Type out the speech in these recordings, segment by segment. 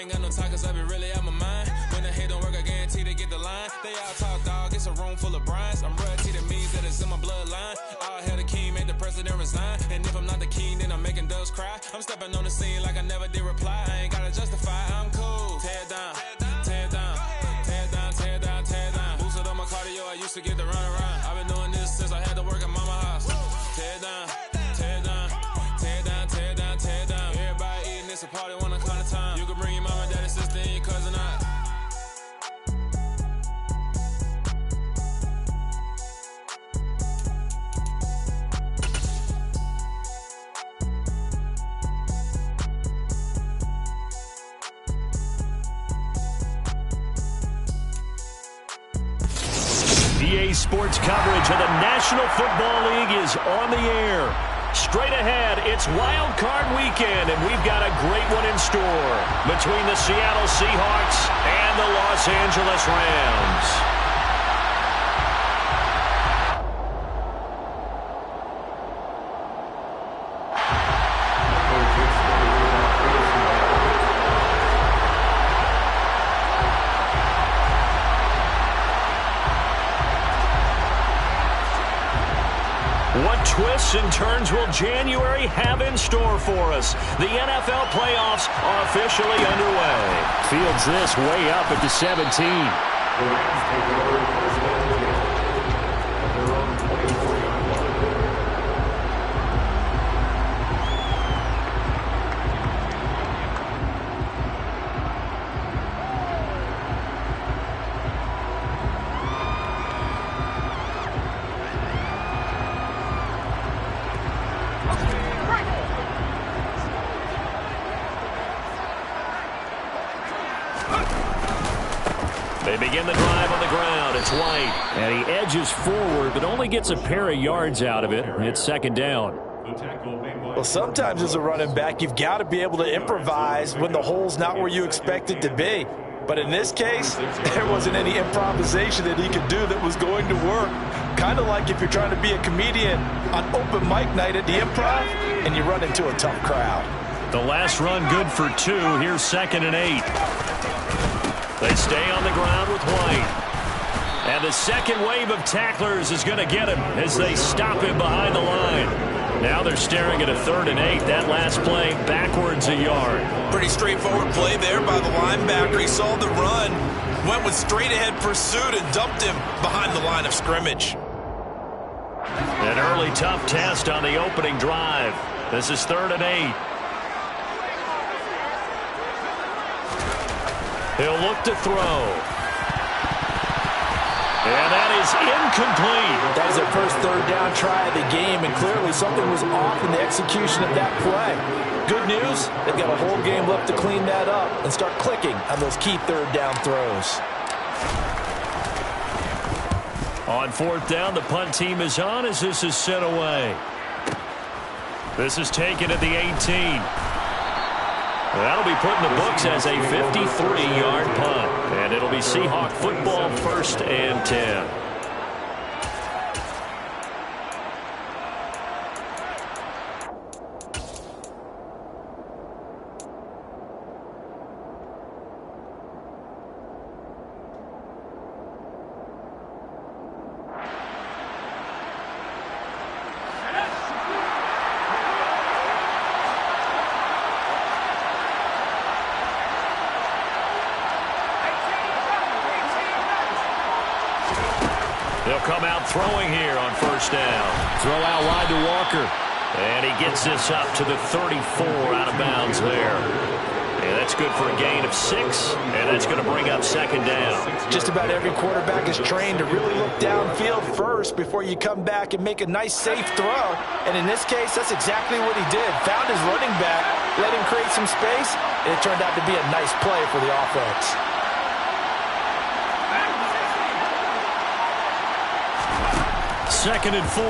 ain't got no time cause I be really out my mind. When the hate don't work, I guarantee to get the line. They all talk, dog, it's a room full of Bryans. I'm royalty, that means that it's in my bloodline. All hell the king, made the president resign. And if I'm not the king, then I'm making doves cry. I'm stepping on the scene like I never did reply. I ain't gotta justify, I'm cool. Tear down, tear down, tear down, tear down, tear down. Boosted on my cardio, I used to get to run around. I've been doing this since I had to work at mama house. Tear down, tear down, tear down, tear down, tear down. Everybody eating, it's a party, one o'clock time. You can bring your mama, daddy, sister, and your cousin out. EA Sports coverage of the National Football League is on the air. Straight ahead, it's Wild Card Weekend, and we've got a great one in store between the Seattle Seahawks and the Los Angeles Rams. What twists and turns will January have in store for us? The NFL playoffs are officially underway. Fields this way up at the 17. They begin the drive on the ground. It's White. And he edges forward, but only gets a pair of yards out of it. It's second down. Well, sometimes as a running back, you've got to be able to improvise when the hole's not where you expect it to be. But in this case, there wasn't any improvisation that he could do that was going to work. Kind of like if you're trying to be a comedian on open mic night at the Improv and you run into a tough crowd. The last run good for 2. Here's 2nd and 8. They stay on the ground with White. And the second wave of tacklers is going to get him as they stop him behind the line. Now they're staring at a 3rd and 8. That last play backwards a yard. Pretty straightforward play there by the linebacker. He saw the run, went with straight ahead pursuit and dumped him behind the line of scrimmage. An early tough test on the opening drive. This is 3rd and 8. He'll look to throw. And that is incomplete. That is their first 3rd down try of the game, and clearly something was off in the execution of that play. Good news, they've got a whole game left to clean that up and start clicking on those key 3rd down throws. On 4th down, the punt team is on as this is sent away. This is taken at the 18. That'll be put in the books as a 53-yard punt. And it'll be Seahawk football 1st and 10. They'll come out throwing here on 1st down. Throw out wide to Walker. And he gets this up to the 34 out of bounds there. And that's good for a gain of 6. And that's going to bring up 2nd down. Just about every quarterback is trained to really look downfield first before you come back and make a nice, safe throw. And in this case, that's exactly what he did. Found his running back, let him create some space, and it turned out to be a nice play for the offense. 2nd and 4.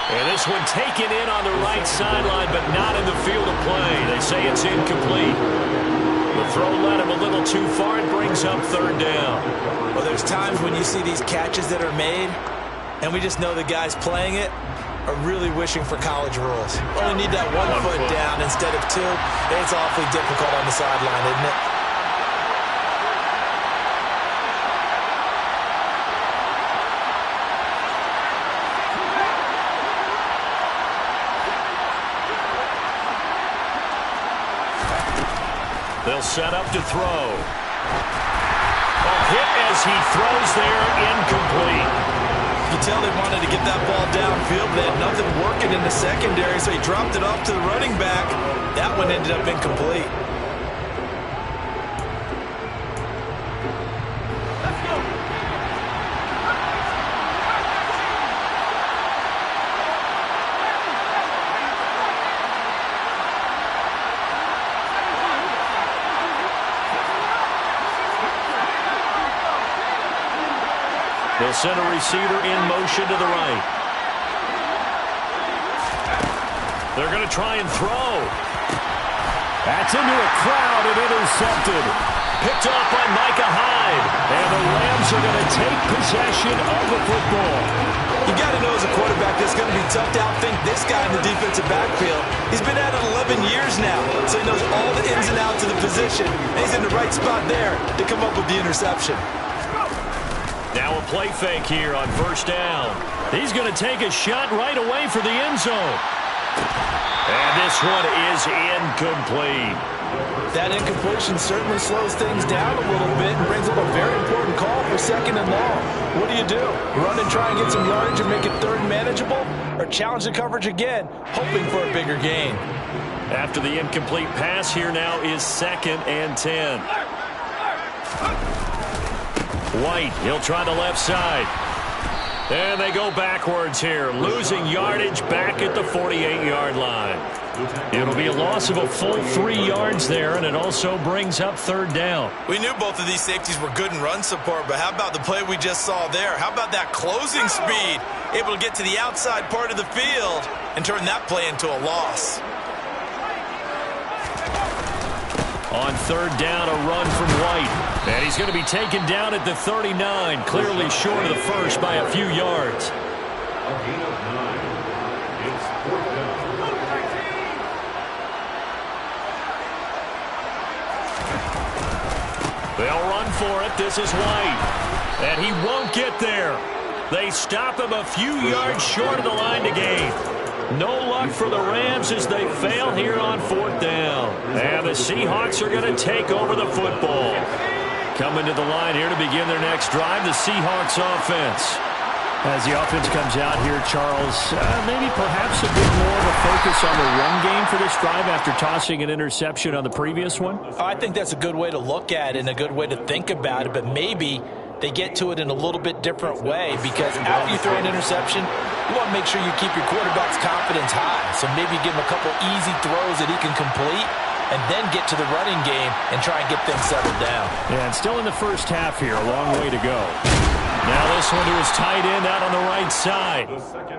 And this one taken in on the right sideline, but not in the field of play. They say it's incomplete. The throw led him a little too far and brings up 3rd down. Well, there's times when you see these catches that are made, and we just know the guy's playing it. are really wishing for college rules. Only need that one foot down instead of two. It's awfully difficult on the sideline, isn't it? They'll set up to throw. A hit as he throws there, incomplete. You tell they wanted to get that ball downfield, but they had nothing working in the secondary, so he dropped it off to the running back. That one ended up incomplete. They'll send a receiver in motion to the right. They're going to try and throw. That's into a crowd and intercepted. Picked off by Micah Hyde. And the Rams are going to take possession of the football. You got to know as a quarterback it's going to be tough to outthink this guy in the defensive backfield. He's been at it 11 years now, so he knows all the ins and outs of the position. And he's in the right spot there to come up with the interception. Now a play fake here on first down. He's going to take a shot right away for the end zone. And this one is incomplete. That incompletion certainly slows things down a little bit and brings up a very important call for second and long. What do? Run and try and get some yardage and make it third and manageable? Or challenge the coverage again, hoping for a bigger gain? After the incomplete pass, here now is 2nd and 10. White, he'll try the left side. And they go backwards here, losing yardage back at the 48-yard line. It'll be a loss of a full 3 yards there, and it also brings up third down. We knew both of these safeties were good in run support, but how about the play we just saw there? How about that closing speed? Able to get to the outside part of the field and turn that play into a loss. On third down, a run from White. And he's going to be taken down at the 39, clearly short of the first by a few yards. They'll run for it. This is White. And he won't get there. They stop him a few yards short of the line to gain. No luck for the Rams as they fail here on 4th down. And the Seahawks are going to take over the football. Coming to the line here to begin their next drive, the Seahawks offense. As the offense comes out here, Charles, maybe perhaps a bit more of a focus on the run game for this drive after tossing an interception on the previous one? I think that's a good way to look at it and a good way to think about it, but maybe they get to it in a little bit different way, because after you throw an interception, you want to make sure you keep your quarterback's confidence high. So maybe give him a couple easy throws that he can complete and then get to the running game and try and get things settled down. Yeah, and still in the first half here, a long way to go. Now this one to his tight end out on the right side.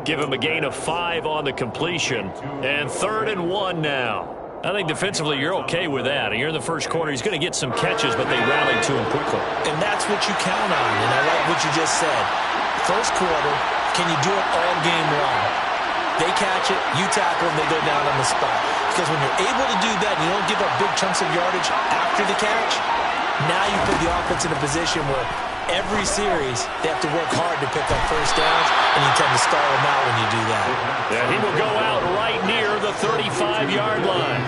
Give him a gain of 5 on the completion. And 3rd and 1 now. I think defensively you're okay with that. You're in the first quarter. He's going to get some catches, but they rallied to him quickly. And that's what you count on, and I like what you just said. First quarter, can you do it all game long? They catch it, you tackle them, they go down on the spot. Because when you're able to do that and you don't give up big chunks of yardage after the catch, now you put the offense in a position where every series they have to work hard to pick up first downs, and you tend to stall them out when you do that. Yeah, he will go out right near the 35-yard line.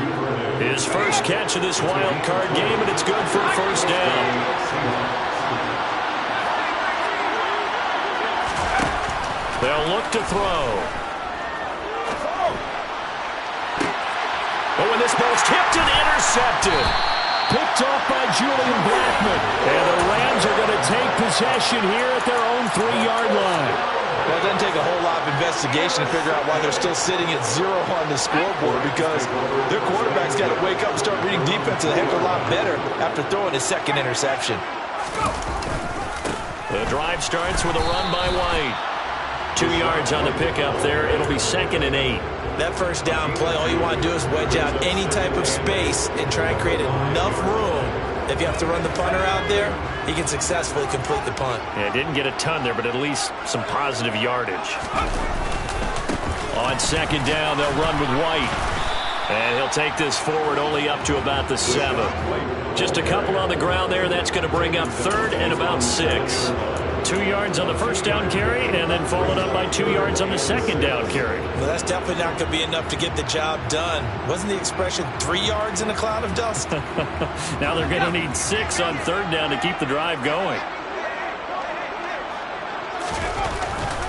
His first catch of this wild card game, and it's good for a first down. They'll look to throw. Oh, and this ball's tipped and intercepted. Picked off by Julian Blackman. And the Rams are going to take possession here at their own 3-yard line. Well, it doesn't take a whole lot of investigation to figure out why they're still sitting at 0 on the scoreboard, because their quarterback's got to wake up and start reading defense a heck of a lot better after throwing his second interception. The drive starts with a run by White. 2 yards on the pickup there. It'll be 2nd and 8. That first down play, all you want to do is wedge out any type of space and try and create enough room. If you have to run the punter out there, he can successfully complete the punt. Yeah, didn't get a ton there, but at least some positive yardage. On second down, they'll run with White. And he'll take this forward only up to about the 7. Just a couple on the ground there. That's going to bring up 3rd and about 6. 2 yards on the first down carry, and then followed up by 2 yards on the second down carry. Well, that's definitely not going to be enough to get the job done. Wasn't the expression 3 yards in a cloud of dust? Now they're going to need 6 on 3rd down to keep the drive going.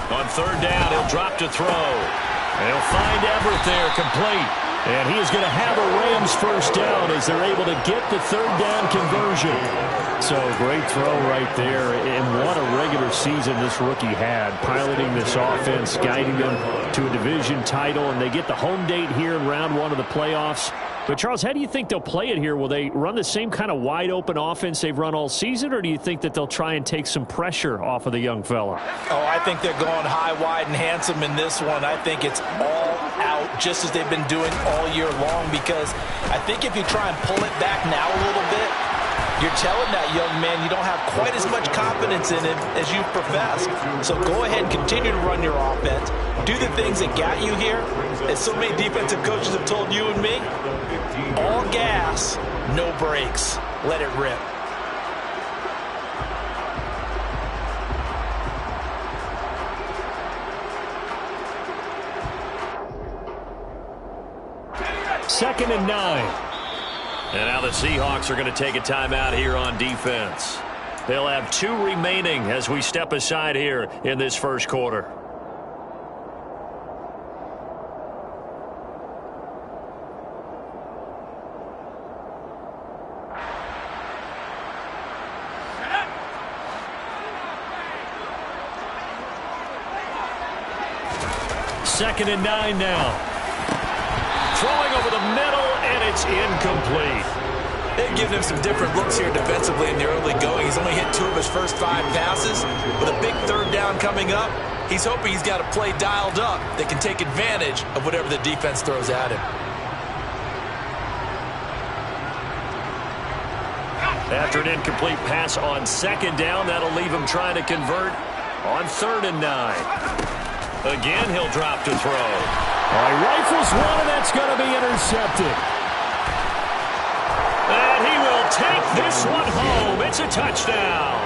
On 3rd down, he'll drop to throw. And he'll find Everett there, complete. And he is going to have a Rams first down as they're able to get the 3rd down conversion. So great throw right there, and what a regular season this rookie had, piloting this offense, guiding them to a division title, and they get the home date here in round 1 of the playoffs. But, Charles, how do you think they'll play it here? Will they run the same kind of wide-open offense they've run all season, or do you think that they'll try and take some pressure off of the young fella? Oh, I think they're going high, wide, and handsome in this one. I think it's all out, just as they've been doing all year long, because I think if you try and pull it back now a little bit, you're telling that young man you don't have quite as much confidence in him as you've professed. So go ahead and continue to run your offense. Do the things that got you here. As so many defensive coaches have told you and me, all gas, no brakes. Let it rip. Second and 9. And now the Seahawks are going to take a timeout here on defense. They'll have 2 remaining as we step aside here in this first quarter. Second and 9 now. Throwing over the middle, and it's incomplete. They've given him some different looks here defensively in the early going. He's only hit 2 of his first 5 passes. With a big 3rd down coming up, he's hoping he's got a play dialed up that can take advantage of whatever the defense throws at him. After an incomplete pass on second down, that'll leave him trying to convert on 3rd and 9. Again, he'll drop to throw. All right, rifles one, and that's going to be intercepted. And he will take this one home. It's a touchdown.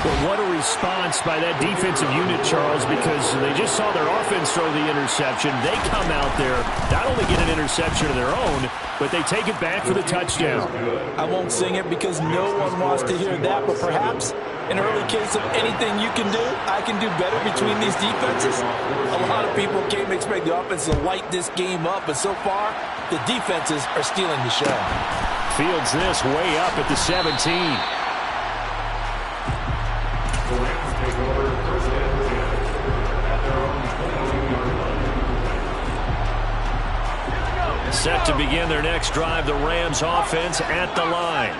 But what a response by that defensive unit, Charles, because they just saw their offense throw the interception. They come out there, not only get an interception of their own, but they take it back for the touchdown. I won't sing it because no one wants to hear that, but perhaps an early case of anything you can do, I can do better between these defenses. A lot of people came to expect the offense to light this game up, but so far, the defenses are stealing the show. Fields this way up at the 17. Set to begin their next drive, the Rams offense at the line.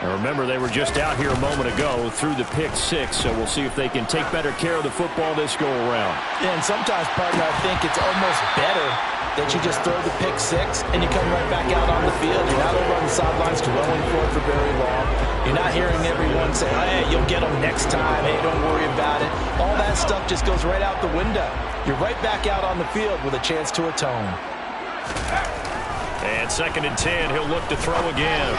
And remember, they were just out here a moment ago through the pick 6, so we'll see if they can take better care of the football this go-around. Yeah, and sometimes, partner, I think it's almost better that you just throw the pick 6 and you come right back out on the field. You're not over on the sidelines dwelling for it for very long. You're not hearing everyone say, hey, you'll get them next time. Hey, don't worry about it. All that stuff just goes right out the window. You're right back out on the field with a chance to atone. And 2nd and 10, he'll look to throw again.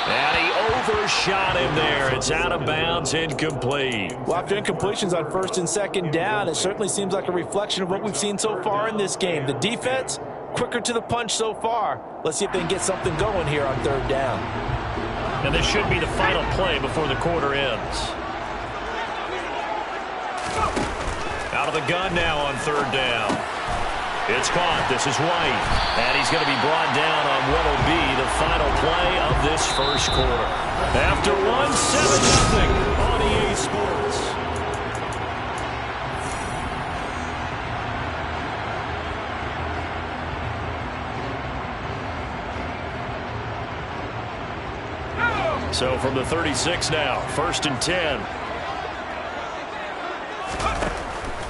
And he overshot him there. It's out of bounds, incomplete. Well, after incompletions on 1st and 2nd down, it certainly seems like a reflection of what we've seen so far in this game. The defense, quicker to the punch so far. Let's see if they can get something going here on 3rd down. And this should be the final play before the quarter ends. Out of the gun now on 3rd down. It's caught. This is White. And he's going to be brought down on what will be the final play of this first quarter. After one, 7-0 on EA Sports. So from the 36 now, 1st and 10.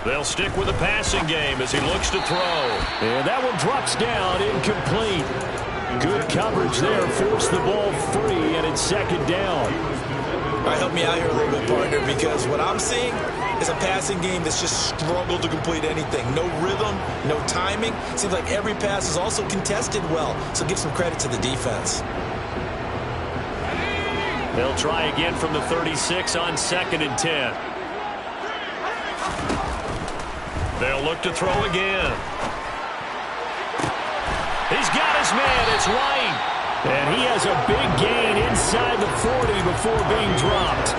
They'll stick with the passing game as he looks to throw. And that one drops down, incomplete. Good coverage there, forced the ball free, and it's 2nd down. All right, help me out here a little bit, partner, because what I'm seeing, is a passing game that's just struggled to complete anything. No rhythm, no timing. Seems like every pass is also contested well, so give some credit to the defense. They'll try again from the 36 on 2nd and 10. They'll look to throw again. He's got his man. It's White. And he has a big gain inside the 40 before being dropped.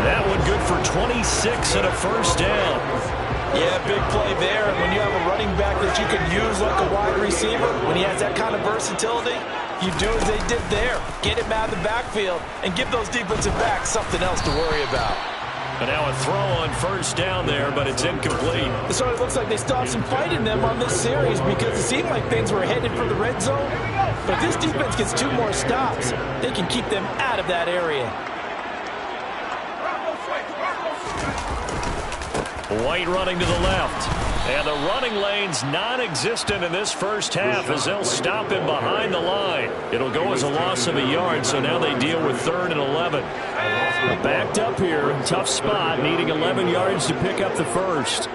That one good for 26 and a first down. Yeah, big play there. And when you have a running back that you can use like a wide receiver, when he has that kind of versatility, you do as they did there. Get him out of the backfield and give those defensive backs something else to worry about. And now a throw on first down there, but it's incomplete. So it looks like they still have some fight in them on this series because it seemed like things were headed for the red zone. But if this defense gets 2 more stops, they can keep them out of that area. White running to the left. And the running lane's non-existent in this first half as they'll stop him behind the line. It'll go as a loss of a yard, so now they deal with 3rd and 11. Backed up here, tough spot, needing 11 yards to pick up the first.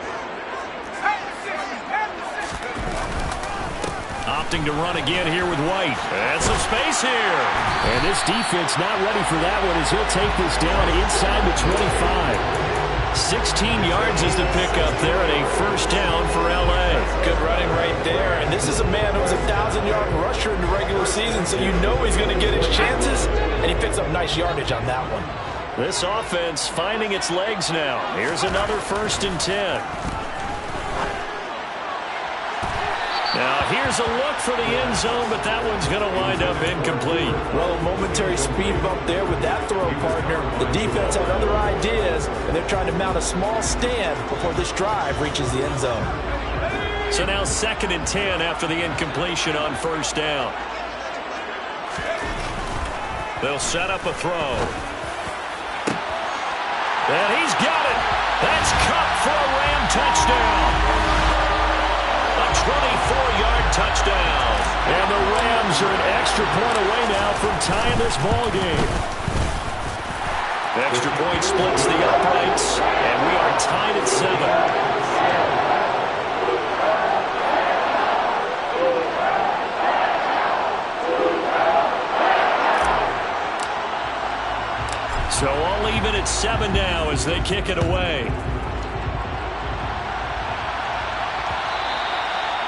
Opting to run again here with White. And some space here. And this defense not ready for that one as he'll take this down inside the 25. 16 yards is the pickup there and a first down for L.A. Good running right there. And this is a man who was a 1,000-yard rusher in the regular season, so you know he's going to get his chances, and he picks up nice yardage on that one. This offense finding its legs now. Here's another 1st and 10. Now here's a look for the end zone, but that one's going to wind up incomplete. Well, a momentary speed bump there with that throw, partner. The defense had other ideas, and they're trying to mount a small stand before this drive reaches the end zone. So now 2nd and 10 after the incompletion on first down. They'll set up a throw. And he's got it. That's Cup for a Ram touchdown. A 24-yard touchdown. And the Rams are an extra point away now from tying this ball game. The extra point splits the uprights, and we are tied at 7. So all even at 7 now as they kick it away.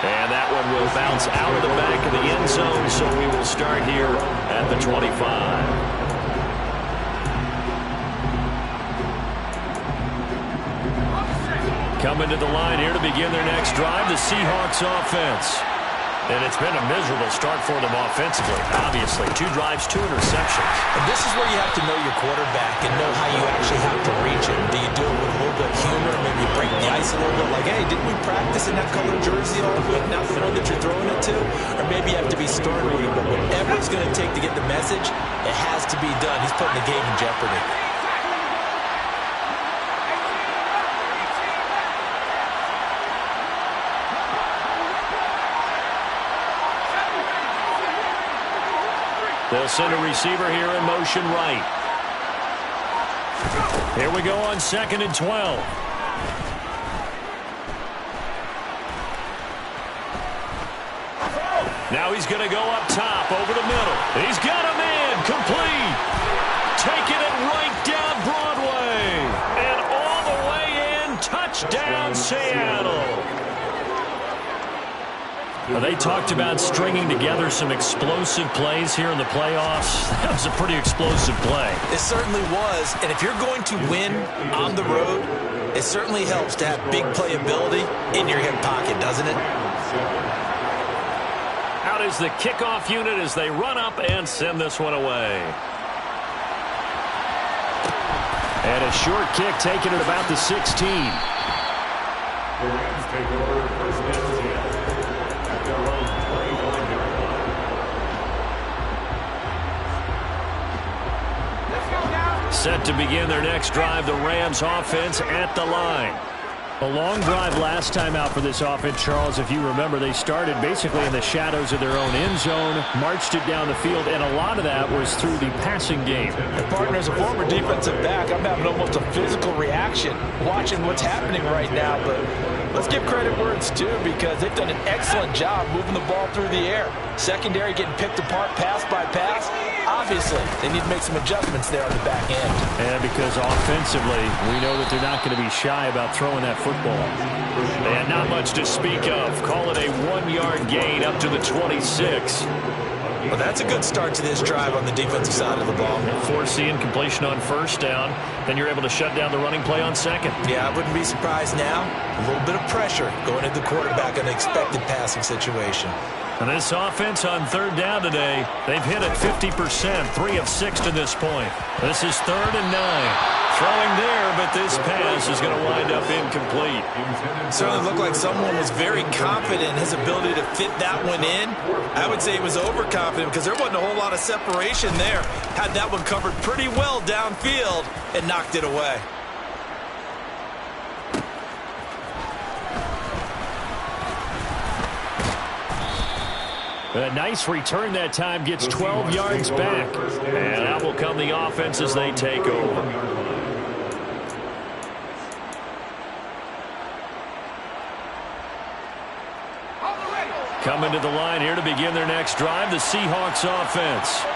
And that one will bounce out of the back of the end zone, so we will start here at the 25. Coming to the line here to begin their next drive, the Seahawks offense. And it's been a miserable start for them offensively, obviously. 2 drives, 2 interceptions. And this is where you have to know your quarterback and know how you actually have to reach him. Do you do it with a little bit of humor, maybe break the ice a little bit, like, hey, didn't we practice in that color jersey all week, not the one that you're throwing it to? Or maybe you have to be stern with him, but whatever it's going to take to get the message, it has to be done. He's putting the game in jeopardy. They'll send a receiver here in motion right. Here we go on 2nd and 12. Now he's going to go up top over the middle. He's got a man complete. Taking it right down Broadway. And all the way in. Touchdown Seattle. They talked about stringing together some explosive plays here in the playoffs. That was a pretty explosive play. It certainly was. And if you're going to win on the road, it certainly helps to have big playability in your hip pocket, doesn't it? Out is the kickoff unit as they run up and send this one away. And a short kick taken at about the 16. Set to begin their next drive, the Rams offense at the line. A long drive last time out for this offense, Charles. If you remember, they started basically in the shadows of their own end zone, marched it down the field, and a lot of that was through the passing game. And partner, as a former defensive back, I'm having almost a physical reaction watching what's happening right now. But let's give credit where it's due, because they've done an excellent job moving the ball through the air. Secondary getting picked apart pass by pass. Obviously, they need to make some adjustments there on the back end. And because offensively, we know that they're not going to be shy about throwing that football. And not much to speak of. Call it a 1-yard gain up to the 26. Well, that's a good start to this drive on the defensive side of the ball. Forcing completion on first down. Then you're able to shut down the running play on second. Yeah, I wouldn't be surprised now. A little bit of pressure going into the quarterback in an expected passing situation. And this offense on third down today, they've hit it 50%, 3 of 6 to this point. This is 3rd and 9. Throwing there, but this pass is going to wind up incomplete. It certainly looked like someone was very confident in his ability to fit that one in. I would say he was overconfident because there wasn't a whole lot of separation there. Had that one covered pretty well downfield and knocked it away. A nice return that time, gets 12 yards back. And out will come the offense as they take over. Coming to the line here to begin their next drive, the Seahawks offense.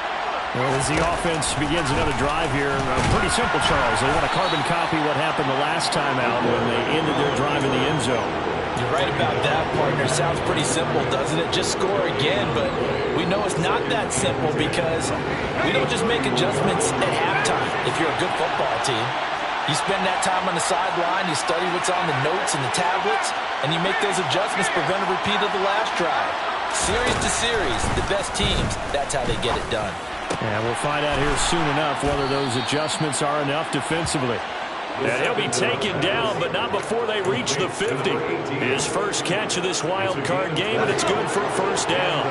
Well, as the offense begins another drive here, pretty simple, Charles. They want to carbon copy what happened the last time out when they ended their drive in the end zone. You're right about that, partner. Sounds pretty simple, doesn't it? Just score again, but we know it's not that simple because we don't just make adjustments at halftime if you're a good football team. You spend that time on the sideline, you study what's on the notes and the tablets, and you make those adjustments, prevent a repeat of the last drive. Series to series, the best teams, that's how they get it done. And we'll find out here soon enough whether those adjustments are enough defensively. And he'll be taken down, but not before they reach the 50. His first catch of this wild card game, and it's good for a first down.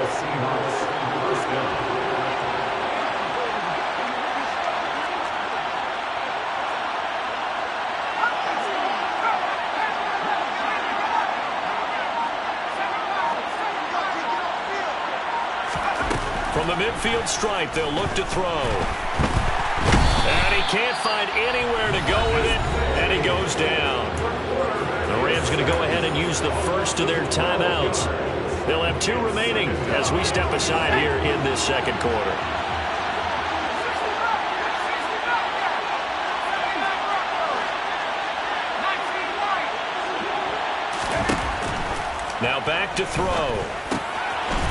From the midfield stripe, they'll look to throw. And he can't find anywhere to go with it, and he goes down. The Rams going to go ahead and use the first of their timeouts. They'll have 2 remaining as we step aside here in this second quarter. Now back to throw.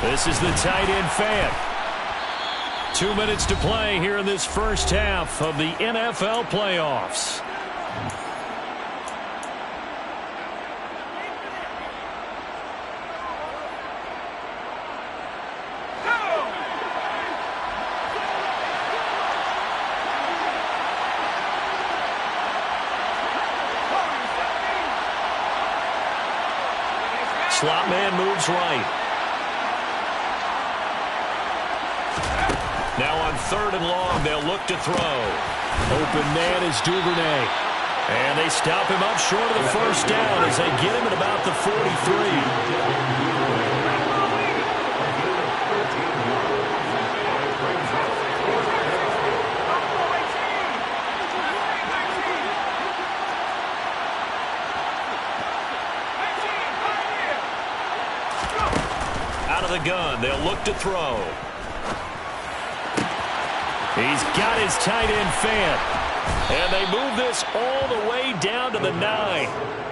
This is the tight end Fant. 2 minutes to play here in this first half of the NFL playoffs. Slot man moves right. Now on 3rd and long, they'll look to throw. Open man is Duvernay. And they stop him up short of the first down as they get him at about the 43. Out of the gun, they'll look to throw. He's got his tight end Fant. And they move this all the way down to the 9.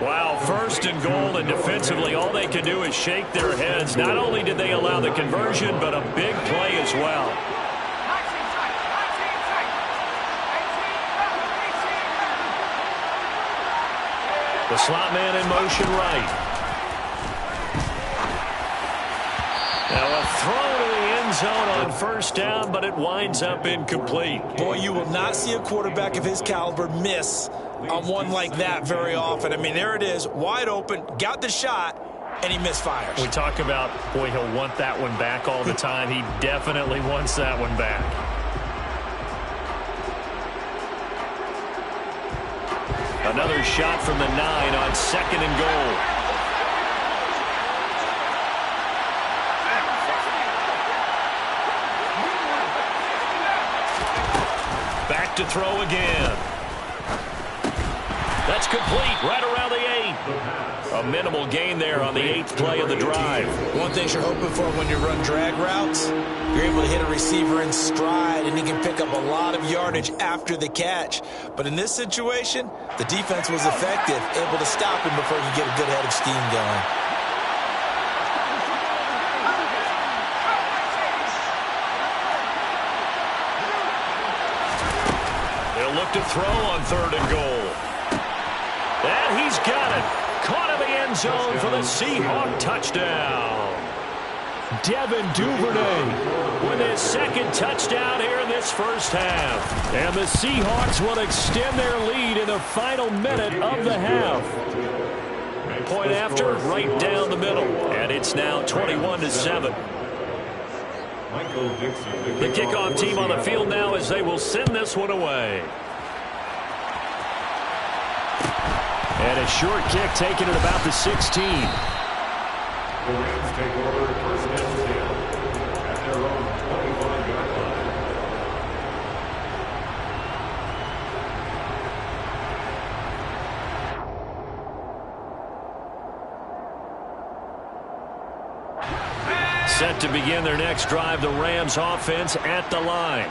Wow, 1st and goal, and defensively all they can do is shake their heads. Not only did they allow the conversion, but a big play as well. The slot man in motion right. Now a throw to the end zone on first down, but it winds up incomplete. Boy, you will not see a quarterback of his caliber miss on one like that very often. I mean, there it is, wide open, got the shot, and he misfires. We talk about, boy, he'll want that one back all the time. He definitely wants that one back. Another shot from the 9 on 2nd and goal. Back to throw again. That's complete right around the 8. A minimal gain there on the 8th play of the drive. One thing you're hoping for when you run drag routes, you're able to hit a receiver in stride, and he can pick up a lot of yardage after the catch. But in this situation, the defense was effective, able to stop him before he could get a good head of steam going. They'll look to throw on 3rd and goal. And he's got it. Caught in the end zone for the Seahawks touchdown. Devin Duvernay with his 2nd touchdown here in this first half. And the Seahawks will extend their lead in the final minute of the half. Point after, right down the middle. And it's now 21-7. The kickoff team on the field now as they will send this one away. And a short kick taken at about the 16. The Rams take over 1st and 10 at their own 25-yard line. Set to begin their next drive, the Rams offense at the line.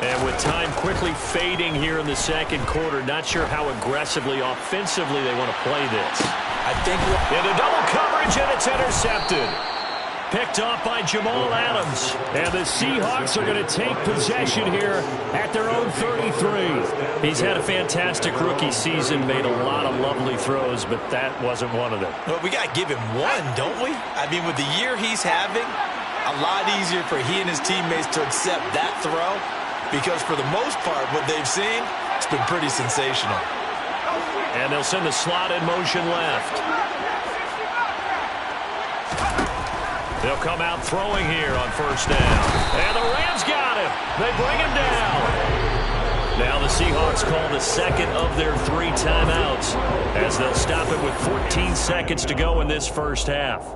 And with time quickly fading here in the 2nd quarter, not sure how aggressively, offensively they want to play this. I think into double coverage, and it's intercepted. Picked off by Jamal Adams. And the Seahawks are going to take possession here at their own 33. He's had a fantastic rookie season, made a lot of lovely throws, but that wasn't one of them. Well, we got to give him one, don't we? I mean, with the year he's having, a lot easier for he and his teammates to accept that throw. Because for the most part, what they've seen, it's been pretty sensational. And they'll send the slot in motion left. They'll come out throwing here on 1st down. And the Rams got him. They bring him down. Now the Seahawks call the 2nd of their 3 timeouts as they'll stop it with 14 seconds to go in this first half.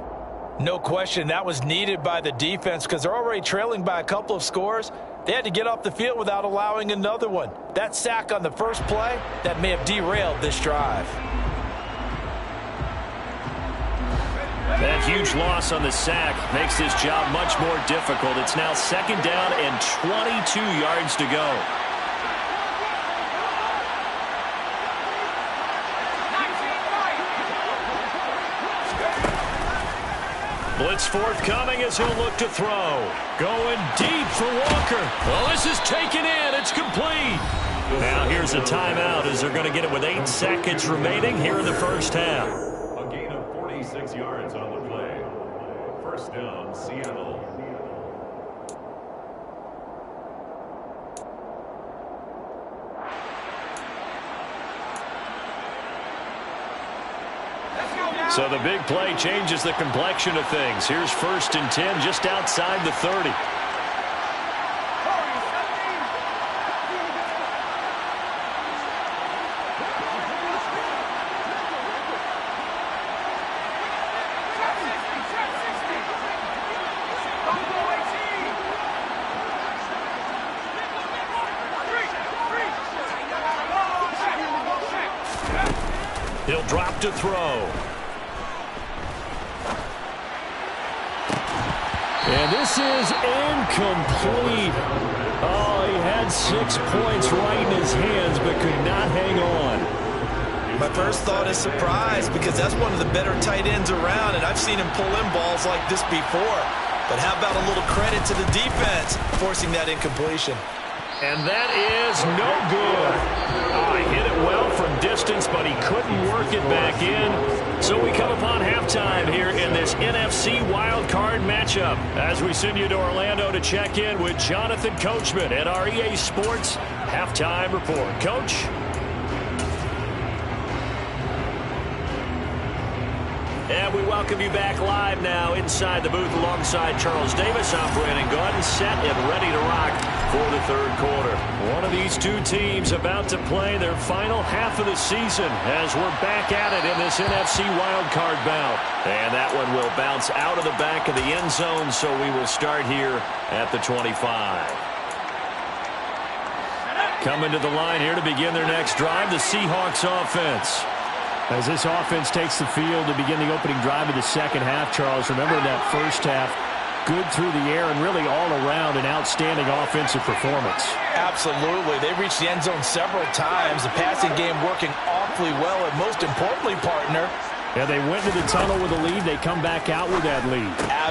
No question that was needed by the defense because they're already trailing by a couple of scores. They had to get off the field without allowing another one. That sack on the first play, that may have derailed this drive. That huge loss on the sack makes this job much more difficult. It's now 2nd down and 22 yards to go. Blitz forthcoming as he'll look to throw. Going deep for Walker. Well, this is taken in. It's complete. Now here's a timeout as they're going to get it with 8 seconds remaining here in the first half. A gain of 46 yards on the play. 1st down, Seattle. So the big play changes the complexion of things. Here's 1st and 10 just outside the 30. He'll drop to throw. And this is incomplete. Oh, he had 6 points right in his hands, but could not hang on. My first thought is surprise because that's one of the better tight ends around, and I've seen him pull in balls like this before. But how about a little credit to the defense forcing that incompletion? And that is no good. Oh, he hit it well from distance, but he couldn't work it back in. So we come upon halftime here in this NFC wildcard matchup as we send you to Orlando to check in with Jonathan Coachman at our EA Sports Halftime Report. Coach? And we welcome you back live now inside the booth alongside Charles Davis. I'm Brandon Gaudin, set and ready to rock. for the third quarter. One of these two teams about to play their final half of the season as we're back at it in this NFC wildcard bout. And that one will bounce out of the back of the end zone, so we will start here at the 25. Coming to the line here to begin their next drive, the Seahawks offense. As this offense takes the field to begin the opening drive of the second half, Charles, remember that first half, good through the air and really all around an outstanding offensive performance. Absolutely. They reached the end zone several times. The passing game working awfully well, and most importantly, partner, yeah, they went to the tunnel with a lead. They come back out with that lead.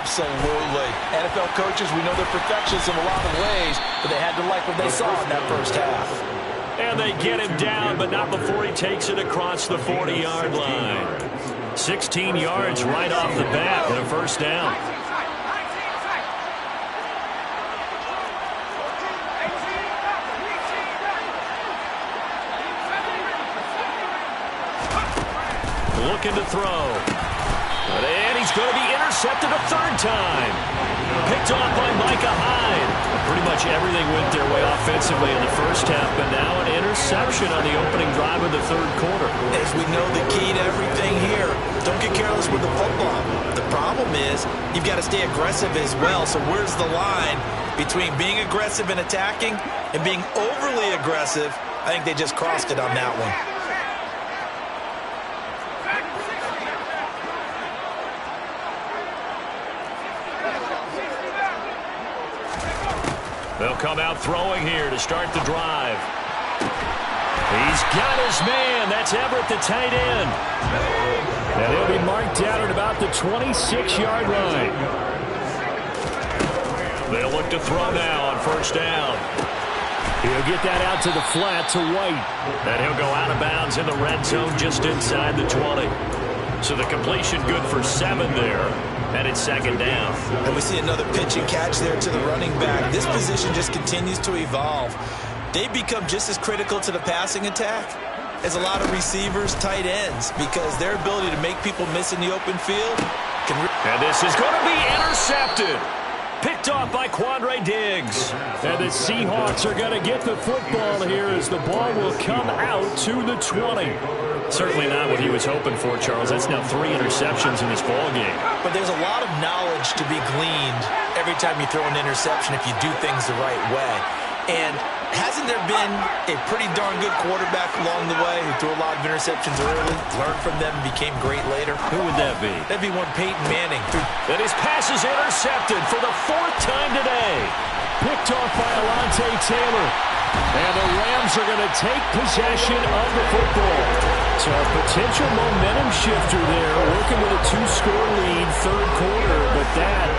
absolutely. NFL coaches, we know they're perfectionists in a lot of ways, but they had to like what they saw in that first half. And they get him down, but not before he takes it across the 40-yard line. 16 yards right off the bat and a first down. Looking to throw. And he's going to be intercepted a third time. Picked off by Micah Hyde. Pretty much everything went their way offensively in the first half, but now an interception on the opening drive of the third quarter. As we know, the key to everything here, don't get careless with the football. The problem is you've got to stay aggressive as well. So where's the line between being aggressive and attacking and being overly aggressive? I think they just crossed it on that one. They'll come out throwing here to start the drive. He's got his man. That's Everett, the tight end. And he'll be marked down at about the 26-yard line. They'll look to throw now on first down. He'll get that out to the flat to White. And he'll go out of bounds in the red zone just inside the 20. So the completion good for 7 there. And it's second down. And we see another pitch and catch there to the running back. This position just continues to evolve. They become just as critical to the passing attack as a lot of receivers, tight ends, because their ability to make people miss in the open field can... And this is going to be intercepted. Picked off by Quandre Diggs. And the Seahawks are going to get the football here as the ball will come out to the 20. Certainly not what he was hoping for, Charles. That's now 3 interceptions in this ball game. But there's a lot of knowledge to be gleaned every time you throw an interception if you do things the right way. And hasn't there been a pretty darn good quarterback along the way who threw a lot of interceptions early, learned from them, and became great later? Who would that be? That'd be one Peyton Manning. And his pass is intercepted for the 4th time today. Picked off by Alontae Taylor. And the Rams are going to take possession of the football. So a potential momentum shifter there, working with a 2-score lead, third quarter, but that,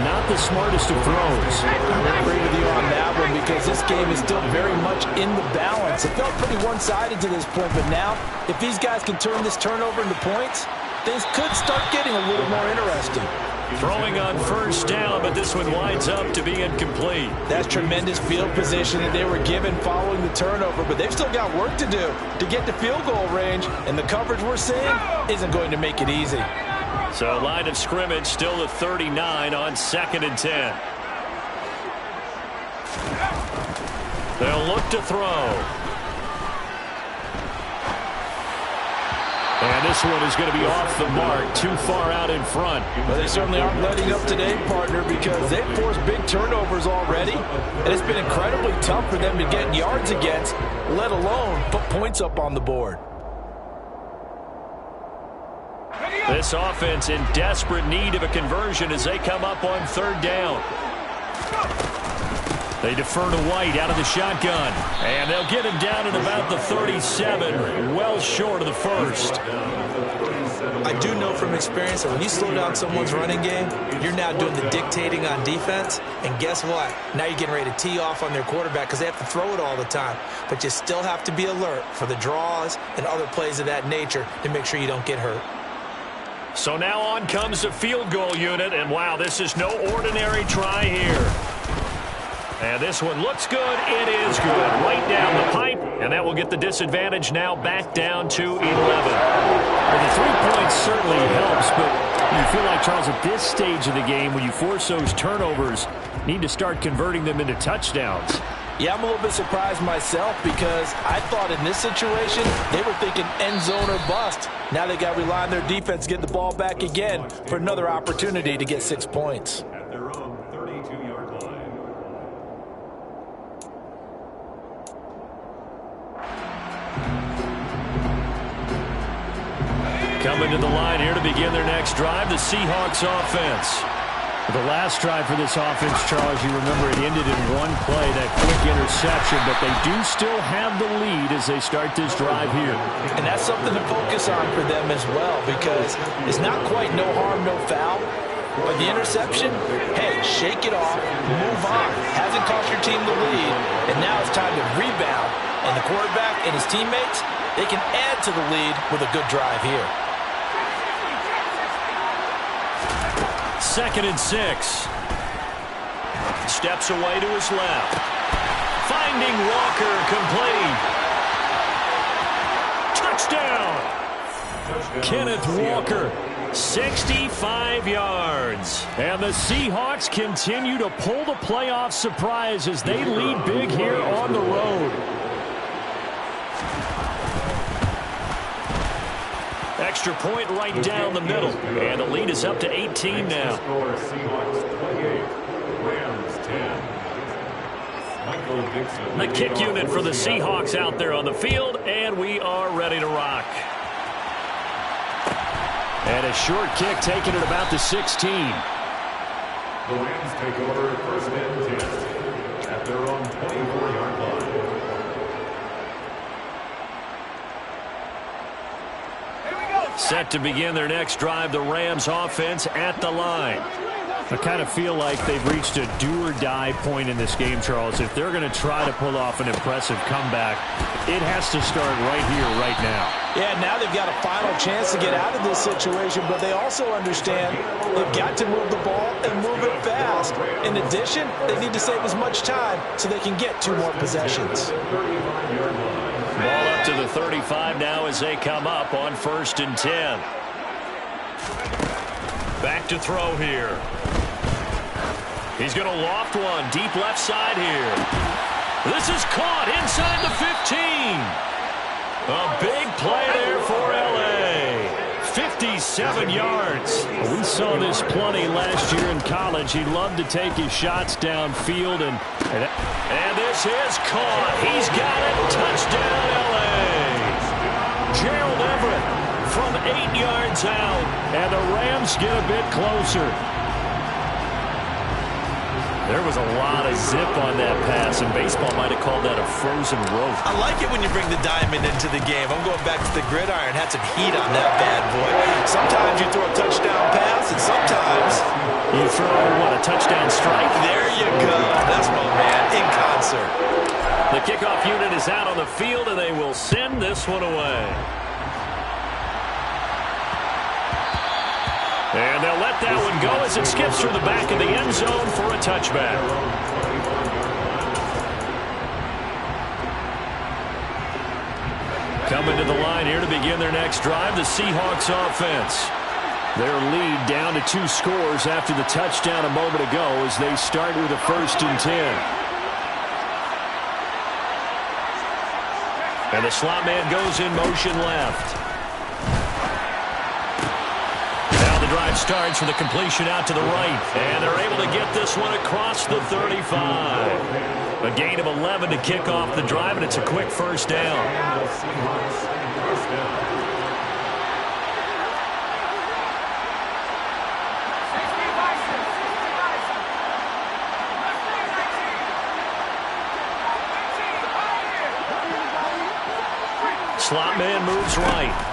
not the smartest of throws. I agree with you on that one because this game is still very much in the balance. It felt pretty one-sided to this point, but now, if these guys can turn this turnover into points, things could start getting a little more interesting. Throwing on first down, but this one winds up to be incomplete. That's tremendous field position that they were given following the turnover, but they've still got work to do to get to field goal range, and the coverage we're seeing isn't going to make it easy. So line of scrimmage still at 39 on 2nd and 10. They'll look to throw. And this one is going to be off the mark, too far out in front. Well, they certainly aren't letting up today, partner, because they've forced big turnovers already, and it's been incredibly tough for them to get yards against, let alone put points up on the board. This offense in desperate need of a conversion as they come up on 3rd down. They defer to White out of the shotgun. And they'll get him down at about the 37, well short of the first. I do know from experience that when you slow down someone's running game, you're now doing the dictating on defense. And guess what? Now you're getting ready to tee off on their quarterback because they have to throw it all the time. But you still have to be alert for the draws and other plays of that nature to make sure you don't get hurt. So now on comes the field goal unit. And wow, this is no ordinary try here. And this one looks good. It is good. Right down the pipe. And that will get the disadvantage now back down to 11. Well, the 3 points certainly helps, but you feel like Charles, at this stage of the game, when you force those turnovers, need to start converting them into touchdowns. Yeah, I'm a little bit surprised myself because I thought in this situation they were thinking end zone or bust. Now they got to rely on their defense to get the ball back again for another opportunity to get 6 points. At their own 32-yard line. Coming to the line here to begin their next drive, the Seahawks offense. The last drive for this offense, Charles, you remember it ended in one play, that quick interception, but they do still have the lead as they start this drive here. And that's something to focus on for them as well because it's not quite no harm, no foul. But the interception, hey, shake it off, move on. Hasn't cost your team the lead, and now it's time to rebound. And the quarterback and his teammates, they can add to the lead with a good drive here. 2nd and 6. Steps away to his left. Finding Walker, complete. Touchdown! Kenneth Walker, 65 yards. And the Seahawks continue to pull the playoff surprise as they lead big here on the road. Extra point right down the middle. And the lead is up to 18 now. Seahawks 28, Rams 10. The kick unit for the Seahawks out there on the field, and we are ready to rock. And a short kick taken at about the 16. The Rams take over 1st and 10 at their own 24-yard line. Set to begin their next drive, the Rams offense at the line. I kind of feel like they've reached a do-or-die point in this game, Charles. If they're going to try to pull off an impressive comeback, it has to start right here, right now. Yeah, now they've got a final chance to get out of this situation, but they also understand they've got to move the ball and move it fast. In addition, they need to save as much time so they can get 2 more possessions. Ball up to the 35 now as they come up on 1st and 10. Back to throw here. He's going to loft one deep left side here. This is caught inside the 15. A big play there for L.A. 57 yards. We saw this plenty last year in college. He loved to take his shots downfield. And this is caught. He's got it. Touchdown, L.A. Gerald Everett from 8 yards out. And the Rams get a bit closer. There was a lot of zip on that pass, and baseball might have called that a frozen rope. I like it when you bring the diamond into the game. I'm going back to the gridiron. Had some heat on that bad boy. Sometimes you throw a touchdown pass, and sometimes you throw, a touchdown strike? There you go. That's my man, in concert. The kickoff unit is out on the field, and they will send this one away. And they'll let that one go as it skips through the back of the end zone for a touchback. Coming to the line here to begin their next drive, the Seahawks offense. Their lead down to 2 scores after the touchdown a moment ago as they start with a 1st and 10. And the slot man goes in motion left. The drive starts with a completion out to the right, and they're able to get this one across the 35. A gain of 11 to kick off the drive, and it's a quick 1st down. Slot man moves right.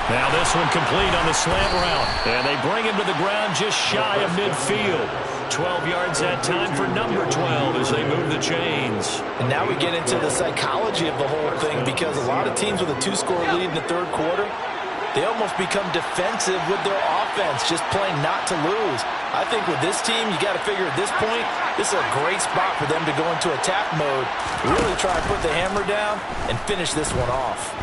Now this one complete on the slant route. And they bring him to the ground just shy of midfield. 12 yards that time for number 12 as they move the chains. And now we get into the psychology of the whole thing because a lot of teams with a 2-score lead in the 3rd quarter, they almost become defensive with their offense, just playing not to lose. I think with this team, you got to figure at this point, this is a great spot for them to go into attack mode, really try to put the hammer down and finish this one off.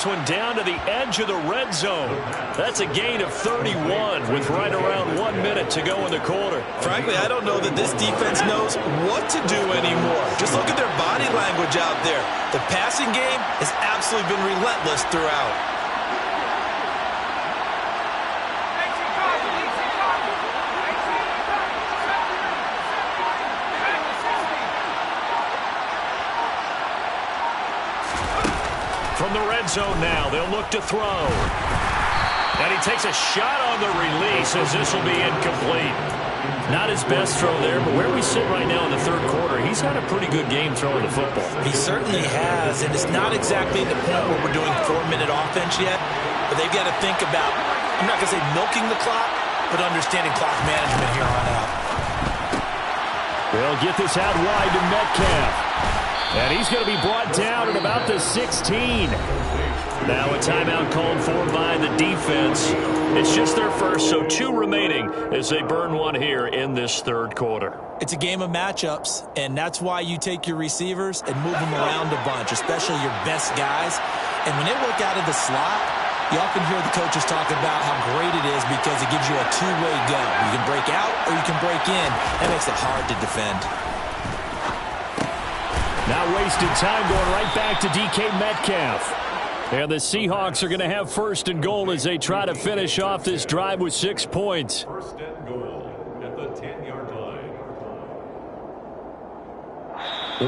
this one down to the edge of the red zone. That's a gain of 31 with right around 1 minute to go in the quarter. Frankly, I don't know that this defense knows what to do anymore. Just look at their body language out there. The passing game has absolutely been relentless throughout. From the red zone now, they'll look to throw. And he takes a shot on the release as this will be incomplete. Not his best throw there, but where we sit right now in the third quarter, he's had a pretty good game throwing the football. He certainly has, and it's not exactly the point where we're doing 4-minute offense yet, but they've got to think about, I'm not going to say milking the clock, but understanding clock management here on out. They'll get this out wide to Metcalf. And he's going to be brought down at about the 16. Now a timeout called for by the defense. It's just their first, so 2 remaining as they burn one here in this third quarter. It's a game of matchups, and that's why you take your receivers and move them around a bunch, especially your best guys. And when they work out of the slot, you often hear the coaches talk about how great it is because it gives you a two-way go. You can break out or you can break in. That makes it hard to defend. Not wasted time, going right back to DK Metcalf. And the Seahawks are going to have first and goal as they try to finish off this drive with 6 points. First and goal at the 10-yard line.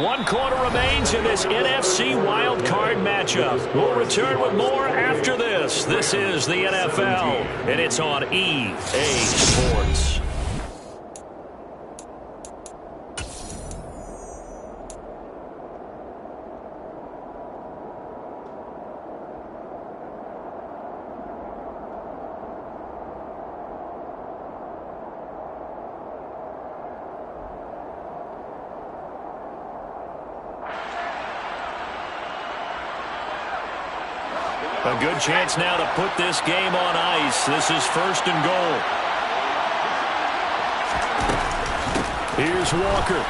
1 quarter remains in this NFC wild card matchup. We'll return with more after this. This is the NFL, and it's on EA Sports. A good chance now to put this game on ice. This is first and goal. Here's Walker.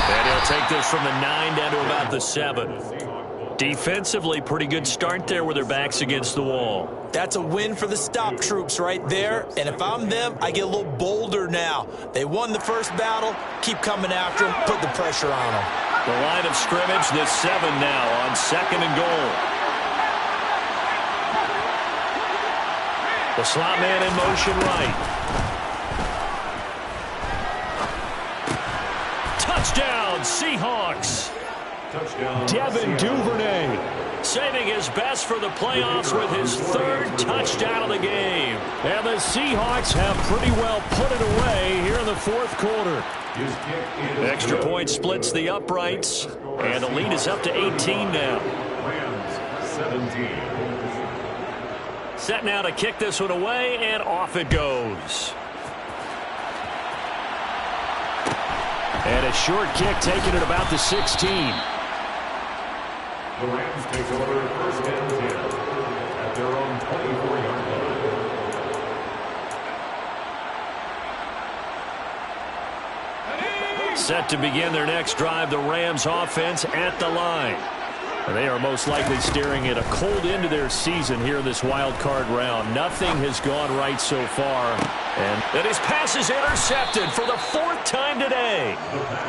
And he'll take this from the 9 down to about the 7. Defensively, pretty good start there with their backs against the wall. That's a win for the stop troops right there. And if I'm them, I get a little bolder now. They won the first battle. Keep coming after them. Put the pressure on them. The line of scrimmage, the 7 now on second and goal. The slot man in motion right. Touchdown, Seahawks. Touchdown. Devin Duvernay. Saving his best for the playoffs with his 3rd touchdown of the game. And the Seahawks have pretty well put it away here in the 4th quarter. Extra point splits the uprights, and the lead is up to 18 now. Rams 17. Set now to kick this one away, and off it goes. And a short kick taken at about the 16. The Rams take over first and 10 at their own 24-yard line. Set to begin their next drive, the Rams offense at the line. They are most likely staring at a cold end to their season here in this wild card round. Nothing has gone right so far. And his pass is intercepted for the 4th time today.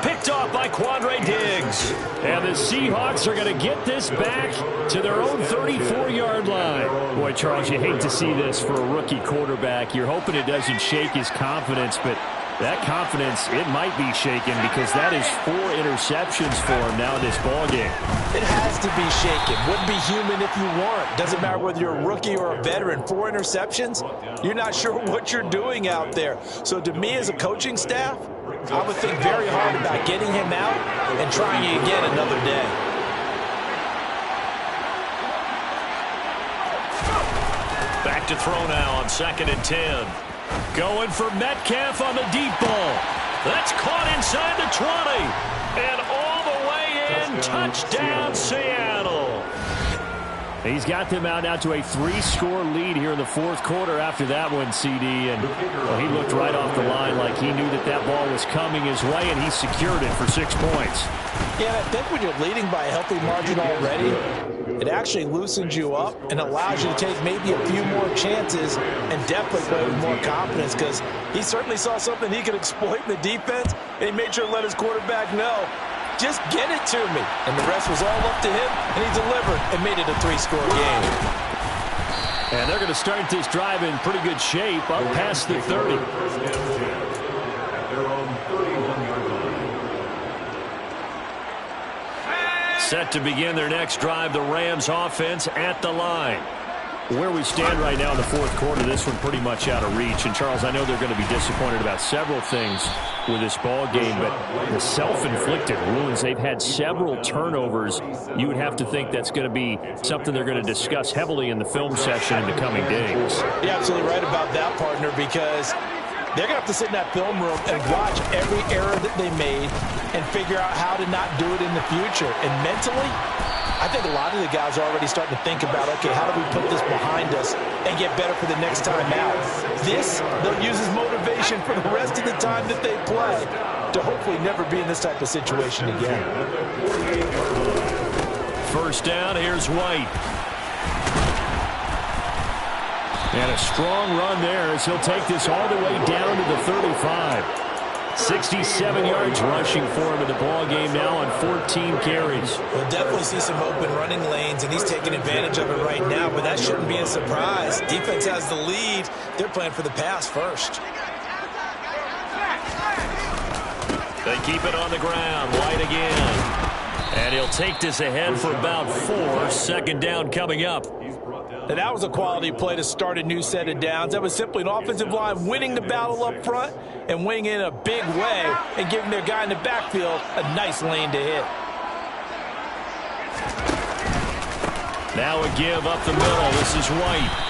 Picked off by Quandre Diggs. And the Seahawks are going to get this back to their own 34-yard line. Boy, Charles, you hate to see this for a rookie quarterback. You're hoping it doesn't shake his confidence, but that confidence, it might be shaken because that is 4 interceptions for him now in this ballgame. It has to be shaken. Wouldn't be human if you weren't. Doesn't matter whether you're a rookie or a veteran. 4 interceptions, you're not sure what you're doing out there. So to me as a coaching staff, I would think very hard about getting him out and trying it again another day. Back to throw now on 2nd and 10. Going for Metcalf on the deep ball. That's caught inside the 20. And all the way in, touchdown Seattle. He's got them out now to a 3-score lead here in the fourth quarter after that one, CD. And well, he looked right off the line like he knew that that ball was coming his way, and he secured it for 6 points. Yeah, I think when you're leading by a healthy margin already, it actually loosens you up and allows you to take maybe a few more chances and definitely play with more confidence, because he certainly saw something he could exploit in the defense, and he made sure to let his quarterback know, just get it to me. And the rest was all up to him, and he delivered and made it a 3-score game. And they're going to start this drive in pretty good shape, up past the 30. Set to begin their next drive, the Rams offense at the line. Where we stand right now in the fourth quarter, this one pretty much out of reach. And, Charles, I know they're going to be disappointed about several things with this ball game, but the self-inflicted wounds, they've had several turnovers. You would have to think that's going to be something they're going to discuss heavily in the film session in the coming days. You're absolutely right about that, partner, because they're going to have to sit in that film room and watch every error that they made and figure out how to not do it in the future. And mentally, I think a lot of the guys are already starting to think about, okay, how do we put this behind us and get better for the next time out? This, they'll use as motivation for the rest of the time that they play to hopefully never be in this type of situation again. First down, here's White. And a strong run there as he'll take this all the way down to the 35. 67 yards rushing for him in the ball game now on 14 carries. We'll definitely see some open running lanes, and he's taking advantage of it right now, but that shouldn't be a surprise. Defense has the lead. They're playing for the pass first. They keep it on the ground. White again. And he'll take this ahead for about 4. Second down coming up. And that was a quality play to start a new set of downs. That was simply an offensive line winning the battle up front and winning in a big way and giving their guy in the backfield a nice lane to hit. Now a give up the middle. This is White.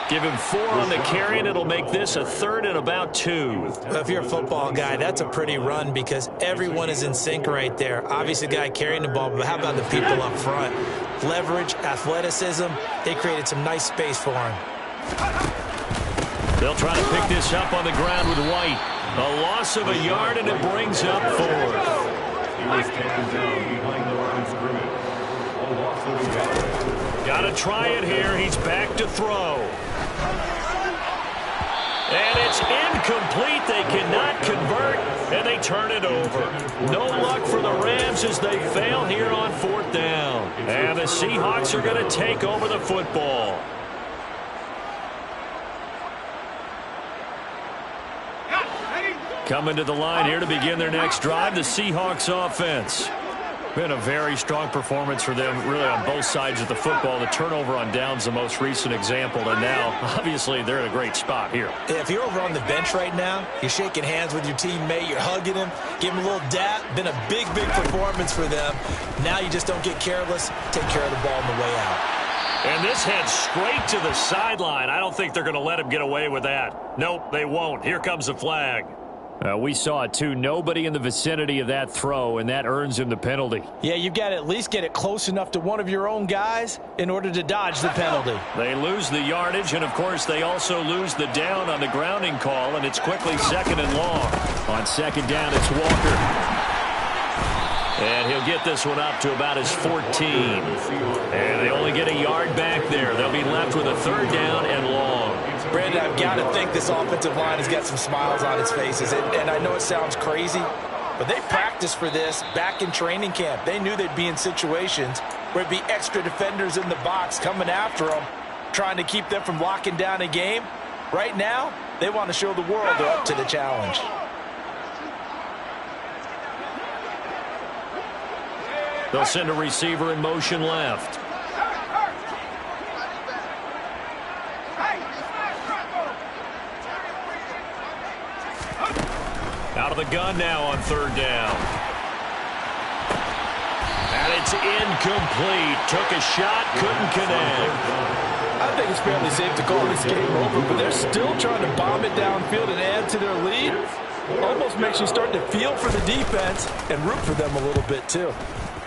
Give him 4 on the carry, and it'll make this a 3rd and about 2. Well, if you're a football guy, that's a pretty run because everyone is in sync right there. Obviously, the guy carrying the ball, but how about the people up front? Leverage, athleticism, they created some nice space for him. They'll try to pick this up on the ground with White. A loss of a yard, and it brings up 4. Got to try it here. He's back to throw. And it's incomplete. They cannot convert, and they turn it over. No luck for the Rams as they fail here on 4th down. And the Seahawks are going to take over the football. Coming to the line here to begin their next drive, the Seahawks offense. Been a very strong performance for them, really, on both sides of the football. The turnover on downs, the most recent example, and now, obviously, they're in a great spot here. If you're over on the bench right now, you're shaking hands with your teammate, you're hugging him, giving him a little dap. Been a big, big performance for them. Now you just don't get careless. Take care of the ball on the way out. And this heads straight to the sideline. I don't think they're going to let him get away with that. Nope, they won't. Here comes the flag. We saw it, too. Nobody in the vicinity of that throw, and that earns him the penalty. Yeah, you've got to at least get it close enough to one of your own guys in order to dodge the penalty. They lose the yardage, and, of course, they also lose the down on the grounding call, and it's quickly 2nd and long. On 2nd down, it's Walker. And he'll get this one up to about his 14. And they only get a yard back there. They'll be left with a 3rd down and long. Brandon, I've got to think this offensive line has got some smiles on its faces. And I know it sounds crazy, but they practiced for this back in training camp. They knew they'd be in situations where it'd be extra defenders in the box coming after them, trying to keep them from locking down a game. Right now, they want to show the world they're up to the challenge. They'll send a receiver in motion left. Out of the gun now on 3rd down. And it's incomplete. Took a shot, couldn't connect. I think it's fairly safe to call this game over, but they're still trying to bomb it downfield and add to their lead. Almost makes you start to feel for the defense and root for them a little bit, too.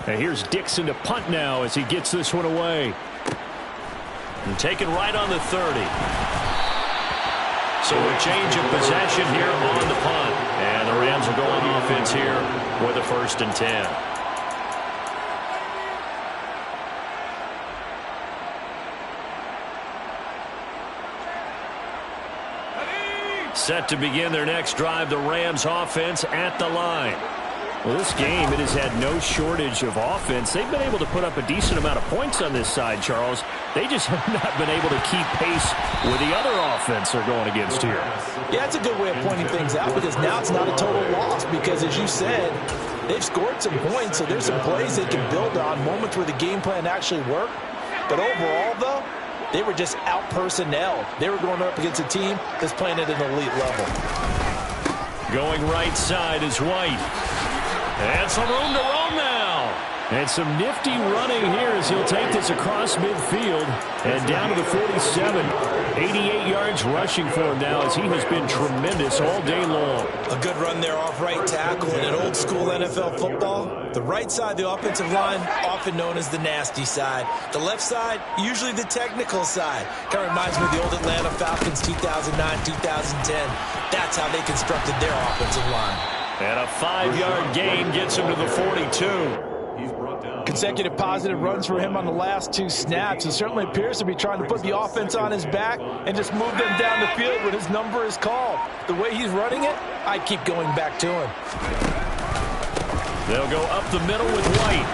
And here's Dixon to punt now as he gets this one away. And taken right on the 30. So a change of possession here on the punt. And the Rams will go on offense here with a 1st and 10. Set to begin their next drive, the Rams offense at the line. Well, this game, it has had no shortage of offense. They've been able to put up a decent amount of points on this side, Charles. They just have not been able to keep pace with the other offense they're going against here. Yeah, that's a good way of pointing things out because now it's not a total loss because, as you said, they've scored some points, so there's some plays they can build on, moments where the game plan actually worked. But overall, though, they were just out-personnelled. They were going up against a team that's playing at an elite level. Going right side is White. And some room to roam now. And some nifty running here as he'll take this across midfield and down to the 47. 88 yards rushing for him now as he has been tremendous all day long. A good run there off right tackle in an old-school NFL football. The right side, the offensive line, often known as the nasty side. The left side, usually the technical side. Kind of reminds me of the old Atlanta Falcons 2009, 2010. That's how they constructed their offensive line. And a 5-yard gain gets him to the 42. Consecutive positive runs for him on the last 2 snaps. He certainly appears to be trying to put the offense on his back and just move them down the field when his number is called. The way he's running it, I keep going back to him. They'll go up the middle with White.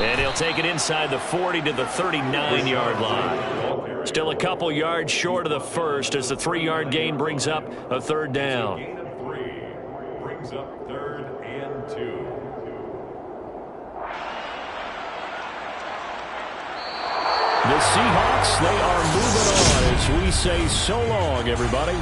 And he'll take it inside the 40 to the 39-yard line. Still a couple yards short of the first as the 3-yard gain brings up a 3rd down. Gain of 3 brings up 3rd and 2. The Seahawks, they are moving on as we say so long, everybody.